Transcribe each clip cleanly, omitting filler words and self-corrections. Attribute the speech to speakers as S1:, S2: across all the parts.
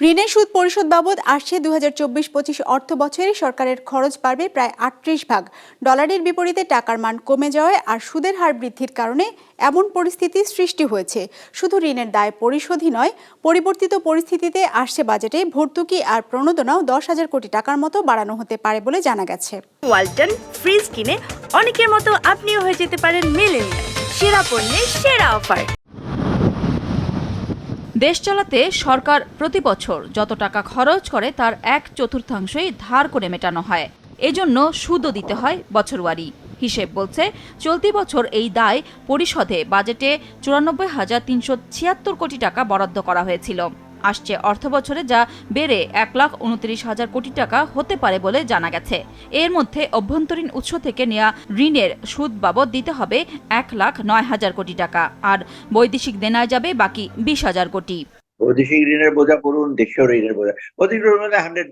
S1: ঋণের সুদ পরিশোধ বাবদ আসছে 2024-25 অর্থ বছরে সরকারের খরচ বাড়বে প্রায় 38 ভাগ। ডলারের বিপরীতে টাকার মান কমে যাওয়ায় আর সুদের হার বৃদ্ধির কারণে এমন পরিস্থিতি সৃষ্টি হয়েছে। শুধু ঋণের দায় পরিশোধই নয়, পরিবর্তিত পরিস্থিতিতে আসছে বাজেটে ভর্তুকি আর প্রণোদনাও 10,000 কোটি টাকার মতো বাড়ানো হতে পারে বলে জানা গেছে।
S2: ওয়ালটন ফ্রিজ কিনে অনেকের মতো আপনিও হয়ে যেতে পারেন মিলেনিয়াল। সেরা পণ্যের সেরা অফার।
S3: দেশ চালাতে সরকার প্রতি বছর যত টাকা খরচ করে তার 1/4 ধার করে মেটানো হয়। এজন্য সুদও দিতে হয় বছরওয়ারি। হিসেব বলছে চলতি বছর এই দায় পরিশোধে বাজেটে 94,376 কোটি টাকা বরাদ্দ করা হয়েছিল। আসছে অর্থবছরে যা বেড়ে 1,29,000 কোটি টাকা হতে পারে বলে জানা গেছে। এর মধ্যে অভ্যন্তরীণ উৎস থেকে নেওয়া ঋণের সুদ বাবদ দিতে হবে 1,09,000 কোটি টাকা, আর বৈদেশিক দেনায় যাবে বাকি 20,000 কোটি।
S4: বৈদেশিক ঋণের বোঝা পড়ুন, দেশীয় ঋণের বোঝা, বৈদেশিক ঋণ $100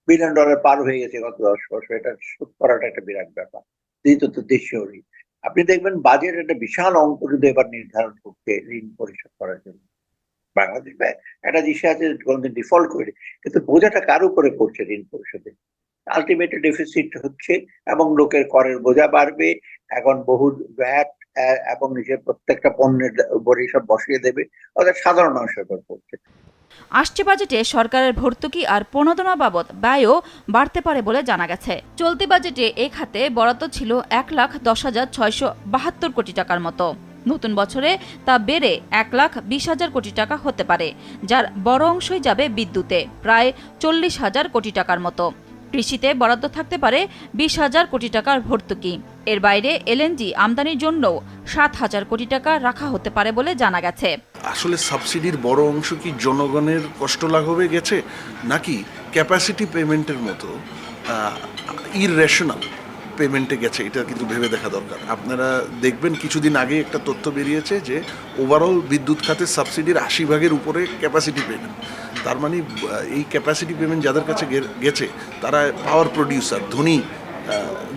S4: বিলিয়ন পার হয়ে গেছে গত 10 বছর। এটা শোধ করাটা একটা বিরাট ব্যাপার। দ্বিতীয়ত দেশীয় ঋণ, আপনি দেখবেন বাজেট একটা বিশাল অঙ্ক কিন্তু এবার নির্ধারণ করছে ঋণ পরিশোধ করার জন্য। বাংলাদেশ একটা দিশে আছে কোনদিন ডিফল্ট করে, কিন্তু বোঝাটা কার উপরে পড়ছে ঋণ পরিশোধে? আলটিমেটলি ডেফিসিট হচ্ছে এবং লোকের করের বোঝা বাড়বে। এখন বহু ভ্যাট এবং নিজের প্রত্যেকটা পণ্যের উপরে সব বসিয়ে দেবে, অর্থাৎ সাধারণ মানুষের উপর পড়ছে।
S3: আসছে বাজেটে সরকারের ভর্তুকি আর প্রণোদনা বাবদ ব্যয়ও বাড়তে পারে বলে জানা গেছে। চলতি বাজেটে এই খাতে বরাদ্দ ছিল 1,10,672 কোটি টাকার মতো। নতুন বছরে তা বেড়ে 1,20,000 কোটি টাকা হতে পারে, যার বড় অংশই যাবে বিদ্যুতে, প্রায় 40,000 কোটি টাকার মতো। কৃষিতে বরাদ্দ থাকতে পারে 20,000 কোটি টাকার ভর্তুকি। এর বাইরে এলএনজি আমদানির জন্যও 7,000 কোটি টাকা রাখা হতে পারে বলে জানা গেছে।
S5: আসলে সাবসিডির বড় অংশ কি জনগণের কষ্ট লাঘবে গেছে, নাকি ক্যাপাসিটি পেমেন্টের মতো ইররেশনাল পেমেন্টে গেছে? এটা কিন্তু ভেবে দেখা দরকার। আপনারা দেখবেন কিছুদিন আগে একটা তথ্য বেরিয়েছে যে ওভারঅল বিদ্যুৎ খাতে সাবসিডির 80 ভাগের উপরে ক্যাপাসিটি পেমেন্ট। তার মানে এই ক্যাপাসিটি পেমেন্ট যাদের কাছে গেছে তারা পাওয়ার প্রডিউসার, ধনী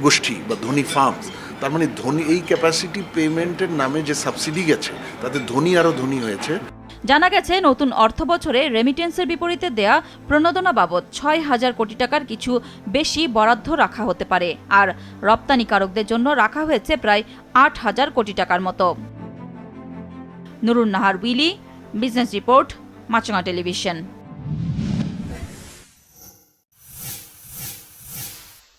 S5: গোষ্ঠী বা ধনী ফার্মস। তার মানে ধনী এই ক্যাপাসিটি পেমেন্টের নামে যে সাবসিডি গেছে তাতে ধনী আরও ধনী হয়েছে।
S3: জানা গেছে নতুন অর্থ বছরে রেমিটেন্সের বিপরীতে দেয়া প্রণোদনা বাবদ 6,000 কোটি টাকার কিছু বেশি বরাদ্দ রাখা হতে পারে, আর রপ্তানিকারকদের জন্য রাখা হয়েছে প্রায় 8,000 কোটি টাকার মতো। Nurun Nahar Willy, business report, মাছরাঙা টেলিভিশন।